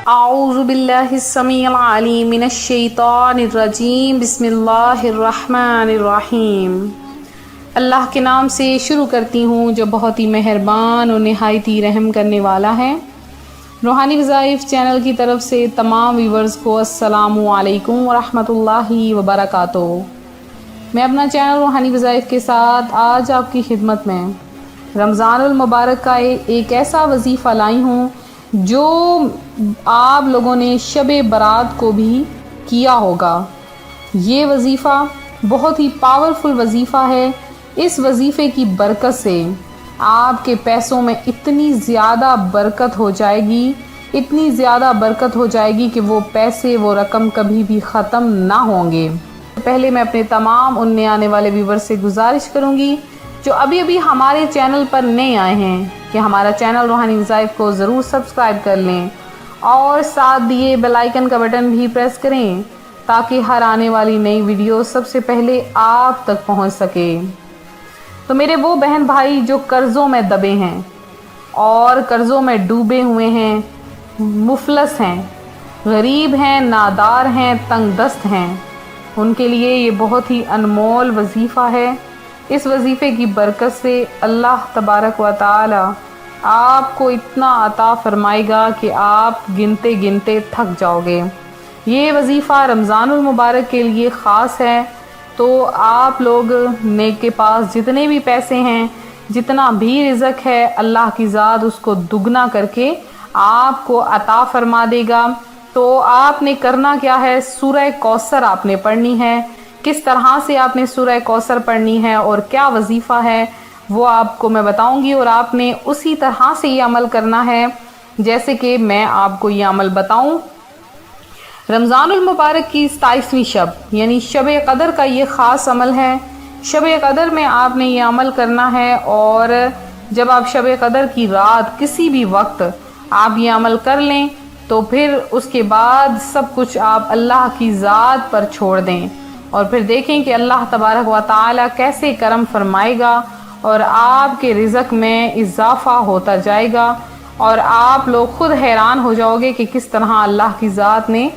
اعوذ باللہ السمیع العلیم من الشیطان الرجیم بسم اللہ الرحمن الرحیم۔ اللہ کے نام سے شروع کرتی ہوں جو بہت ہی مہربان اور نہایت ہی رحم کرنے والا ہے۔ روحانی وظائف چینل کی طرف سے تمام ویورز کو السلام علیکم ورحمۃ اللہ وبرکاتہ۔ میں اپنا چینل روحانی وظائف کے ساتھ آج آپ کی خدمت میں رمضان المبارک کا ایک ایسا وظیفہ لائی ہوں جو آپ لوگوں نے شب برات کو بھی کیا ہوگا۔ یہ وظیفہ بہت ہی پاورفل وظیفہ ہے۔ اس وظیفے کی برکت سے آپ کے پیسوں میں اتنی زیادہ برکت ہو جائے گی، اتنی زیادہ برکت ہو جائے گی کہ وہ پیسے، وہ رقم کبھی بھی ختم نہ ہوں گے۔ پہلے میں اپنے تمام ان نئے آنے والے ویور سے گزارش کروں گی جو ابھی ہمارے چینل پر نئے آئے ہیں کہ ہمارا چینل روحانی وظائف کو ضرور سبسکرائب کر لیں اور ساتھ دیے بیل آئیکن کا بٹن بھی پریس کریں تاکہ ہر آنے والی نئی ویڈیو سب سے پہلے آپ تک پہنچ سکے۔ تو میرے وہ بہن بھائی جو قرضوں میں دبے ہیں اور قرضوں میں ڈوبے ہوئے ہیں، مفلس ہیں، غریب ہیں، نادار ہیں، تنگ دست ہیں، ان کے لیے یہ بہت ہی انمول وظیفہ ہے۔ اس وظیفے کی برکت سے اللہ تبارک و تعالی آپ کو اتنا عطا فرمائے گا کہ آپ گنتے گنتے تھک جاؤ گے۔ یہ وظیفہ رمضان المبارک کے لیے خاص ہے، تو آپ لوگ نے کے پاس جتنے بھی پیسے ہیں، جتنا بھی رزق ہے، اللہ کی ذات اس کو دگنا کر کے آپ کو عطا فرما دے گا۔ تو آپ نے کرنا کیا ہے، سورہ کوثر آپ نے پڑھنی ہے۔ کس طرح سے آپ نے سورہ کوثر پڑھنی ہے اور کیا وظیفہ ہے وہ آپ کو میں بتاؤں گی، اور آپ نے اسی طرح سے یہ عمل کرنا ہے جیسے کہ میں آپ کو یہ عمل بتاؤں۔ رمضان المبارک کی 27ویں شب یعنی شب قدر کا یہ خاص عمل ہے۔ شب قدر میں آپ نے یہ عمل کرنا ہے، اور جب آپ شب قدر کی رات کسی بھی وقت آپ یہ عمل کر لیں تو پھر اس کے بعد سب کچھ آپ اللہ کی ذات پر چھوڑ دیں، اور پھر دیکھیں کہ اللہ تبارک و تعالی کیسے کرم فرمائے گا اور آپ کے رزق میں اضافہ ہوتا جائے گا، اور آپ لوگ خود حیران ہو جاؤ گے کہ کس طرح اللہ کی ذات نے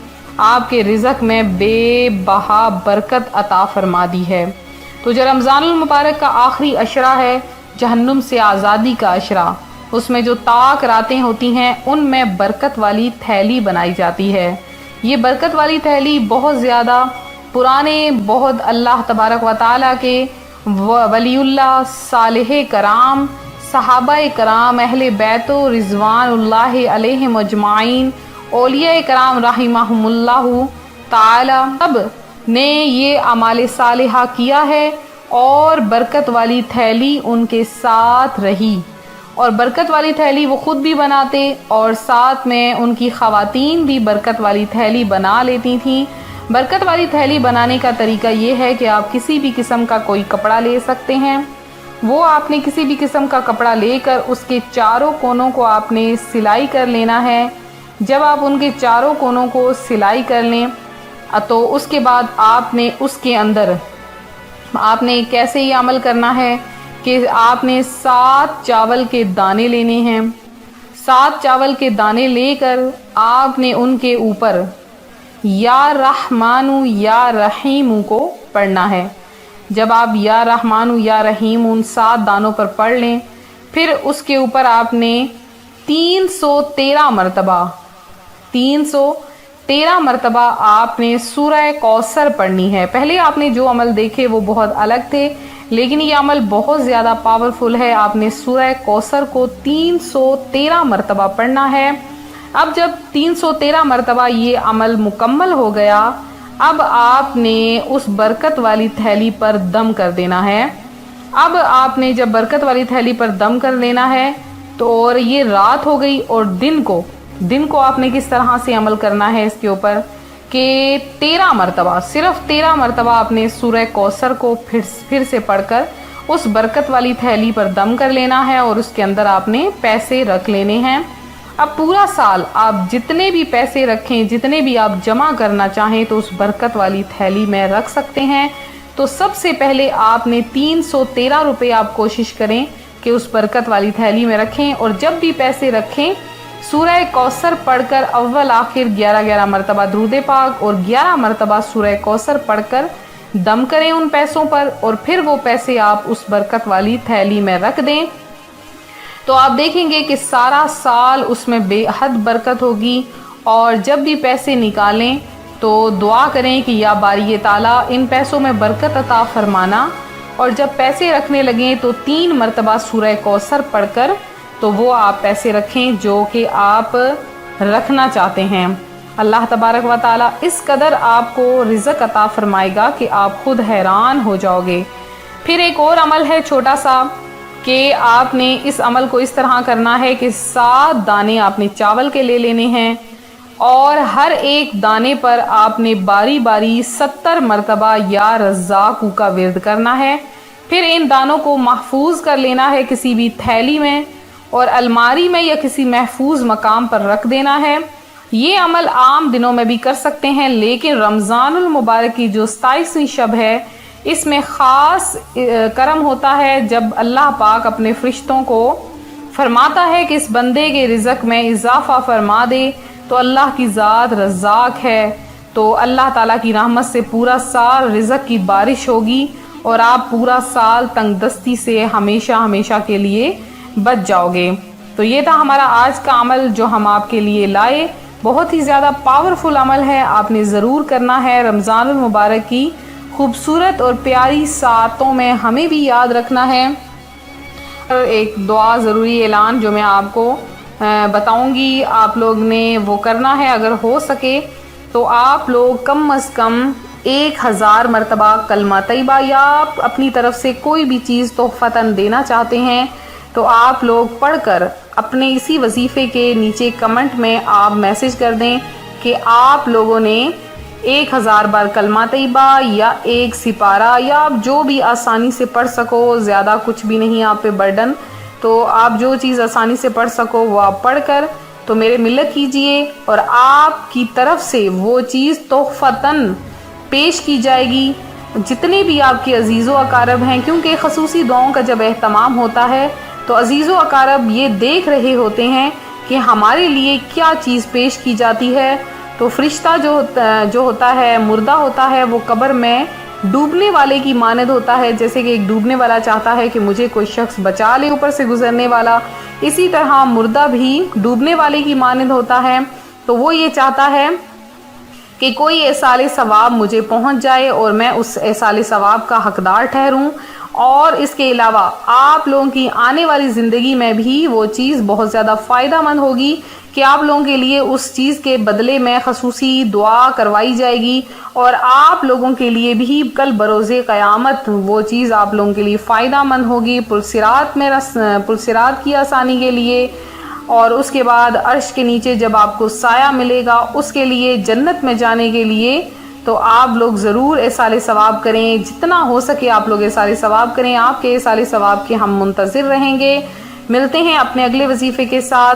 آپ کے رزق میں بے بہا برکت عطا فرما دی ہے۔ تو جو رمضان المبارک کا آخری عشرہ ہے، جہنم سے آزادی کا عشرہ، اس میں جو طاق راتیں ہوتی ہیں ان میں برکت والی تھیلی بنائی جاتی ہے۔ یہ برکت والی تھیلی بہت زیادہ پرانے، بہت اللہ تبارک و تعالیٰ کے ولی اللہ، صالح کرام، صحابہ کرام، اہل بیت و رضوان اللہ علیہم اجمعین، اولیاء کرام رحمہم اللہ تعالی، سب نے یہ اعمال صالحہ کیا ہے، اور برکت والی تھیلی ان کے ساتھ رہی، اور برکت والی تھیلی وہ خود بھی بناتے اور ساتھ میں ان کی خواتین بھی برکت والی تھیلی بنا لیتی تھیں۔ برکت والی تھیلی بنانے کا طریقہ یہ ہے کہ آپ کسی بھی قسم کا کوئی کپڑا لے سکتے ہیں، وہ آپ نے کسی بھی قسم کا کپڑا لے کر اس کے چاروں کونوں کو آپ نے سلائی کر لینا ہے۔ جب آپ ان کے چاروں کونوں کو سلائی کر لیں تو اس کے بعد آپ نے اس کے اندر آپ نے کیسے یہ عمل کرنا ہے کہ آپ نے 7 چاول کے دانے لینے ہیں۔ 7 چاول کے دانے لے کر آپ نے ان کے اوپر یا رحمانو یا رحیم کو پڑھنا ہے۔ جب آپ یا رحمانو یا رحیم ان 7 دانوں پر پڑھ لیں، پھر اس کے اوپر آپ نے 313 مرتبہ آپ نے سورہ کوثر پڑھنی ہے۔ پہلے آپ نے جو عمل دیکھے وہ بہت الگ تھے، لیکن یہ عمل بہت زیادہ پاورفل ہے۔ آپ نے سورہ کوثر کو 313 مرتبہ پڑھنا ہے۔ اب جب 313 مرتبہ یہ عمل مکمل ہو گیا، اب آپ نے اس برکت والی تھیلی پر دم کر دینا ہے۔ اب آپ نے جب برکت والی تھیلی پر دم کر لینا ہے تو اور یہ رات ہو گئی، اور دن کو آپ نے کس طرح سے عمل کرنا ہے اس کے اوپر کہ 13 مرتبہ، صرف 13 مرتبہ آپ نے سورہ کوثر کو پھر سے پڑھ کر اس برکت والی تھیلی پر دم کر لینا ہے، اور اس کے اندر آپ نے پیسے رکھ لینے ہیں۔ اب پورا سال آپ جتنے بھی پیسے رکھیں، جتنے بھی آپ جمع کرنا چاہیں تو اس برکت والی تھیلی میں رکھ سکتے ہیں۔ تو سب سے پہلے آپ نے 313 روپے آپ کوشش کریں کہ اس برکت والی تھیلی میں رکھیں، اور جب بھی پیسے رکھیں سورہ کوثر پڑھ کر اول آخر 11 مرتبہ درود پاک اور 11 مرتبہ سورہ کوثر پڑھ کر دم کریں ان پیسوں پر، اور پھر وہ پیسے آپ اس برکت والی تھیلی میں رکھ دیں، تو آپ دیکھیں گے کہ سارا سال اس میں بے حد برکت ہوگی۔ اور جب بھی پیسے نکالیں تو دعا کریں کہ یا باری تعالیٰ ان پیسوں میں برکت عطا فرمانا، اور جب پیسے رکھنے لگیں تو 3 مرتبہ سورہ کوثر پڑھ کر تو وہ آپ پیسے رکھیں جو کہ آپ رکھنا چاہتے ہیں۔ اللہ تبارک و تعالیٰ اس قدر آپ کو رزق عطا فرمائے گا کہ آپ خود حیران ہو جاؤ گے۔ پھر ایک اور عمل ہے چھوٹا سا، کہ آپ نے اس عمل کو اس طرح کرنا ہے کہ 7 دانے آپ نے چاول کے لے لینے ہیں، اور ہر ایک دانے پر آپ نے باری باری 70 مرتبہ یا رزاق کا ورد کرنا ہے۔ پھر ان دانوں کو محفوظ کر لینا ہے کسی بھی تھیلی میں، اور الماری میں یا کسی محفوظ مقام پر رکھ دینا ہے۔ یہ عمل عام دنوں میں بھی کر سکتے ہیں، لیکن رمضان المبارک کی جو 27ویں شب ہے اس میں خاص کرم ہوتا ہے جب اللہ پاک اپنے فرشتوں کو فرماتا ہے کہ اس بندے کے رزق میں اضافہ فرما دے، تو اللہ کی ذات رزاق ہے، تو اللہ تعالیٰ کی رحمت سے پورا سال رزق کی بارش ہوگی اور آپ پورا سال تنگ دستی سے ہمیشہ ہمیشہ کے لیے بچ جاؤ گے۔ تو یہ تھا ہمارا آج کا عمل جو ہم آپ کے لیے لائے، بہت ہی زیادہ پاورفل عمل ہے، آپ نے ضرور کرنا ہے۔ رمضان المبارک کی خوبصورت اور پیاری ساعتوں میں ہمیں بھی یاد رکھنا ہے۔ ایک دعا ضروری اعلان جو میں آپ کو بتاؤں گی، آپ لوگ نے وہ کرنا ہے، اگر ہو سکے تو آپ لوگ کم از کم 1000 مرتبہ کلمہ طیبہ، یا آپ اپنی طرف سے کوئی بھی چیز تحفتاً دینا چاہتے ہیں تو آپ لوگ پڑھ کر اپنے اسی وظیفے کے نیچے کمنٹ میں آپ میسج کر دیں کہ آپ لوگوں نے 1000 بار کلمہ طیبہ یا 1 سپارہ، یا آپ جو بھی آسانی سے پڑھ سکو، زیادہ کچھ بھی نہیں آپ پہ برڈن، تو آپ جو چیز آسانی سے پڑھ سکو وہ آپ پڑھ کر تو میرے ملت کیجئے، اور آپ کی طرف سے وہ چیز تحفتاً پیش کی جائے گی جتنے بھی آپ کے عزیز و اقارب ہیں، کیونکہ خصوصی دعاؤں کا جب اہتمام ہوتا ہے تو عزیز و اقارب یہ دیکھ رہے ہوتے ہیں کہ ہمارے لیے کیا چیز پیش کی جاتی ہے۔ تو فرشتہ جو ہوتا ہے، مردہ ہوتا ہے، وہ قبر میں ڈوبنے والے کی مانند ہوتا ہے، جیسے کہ ایک ڈوبنے والا چاہتا ہے کہ مجھے کوئی شخص بچا لے اوپر سے گزرنے والا، اسی طرح مردہ بھی ڈوبنے والے کی مانند ہوتا ہے۔ تو وہ یہ چاہتا ہے کہ کوئی ایصال ثواب مجھے پہنچ جائے اور میں اس ایصال ثواب کا حقدار ٹھہروں، اور اس کے علاوہ آپ لوگوں کی آنے والی زندگی میں بھی وہ چیز بہت زیادہ فائدہ مند ہوگی کہ آپ لوگوں کے لیے اس چیز کے بدلے میں خصوصی دعا کروائی جائے گی، اور آپ لوگوں کے لیے بھی کل بروز قیامت وہ چیز آپ لوگوں کے لیے فائدہ مند ہوگی، پلسرات کی آسانی کے لیے، اور اس کے بعد عرش کے نیچے جب آپ کو سایہ ملے گا اس کے لیے، جنت میں جانے کے لیے۔ تو آپ لوگ ضرور ایصال ثواب کریں، جتنا ہو سکے آپ لوگ ایصال ثواب کریں، آپ کے ایصال ثواب کے ہم منتظر رہیں گے۔ ملتے ہیں اپنے اگلے وظیفے کے ساتھ۔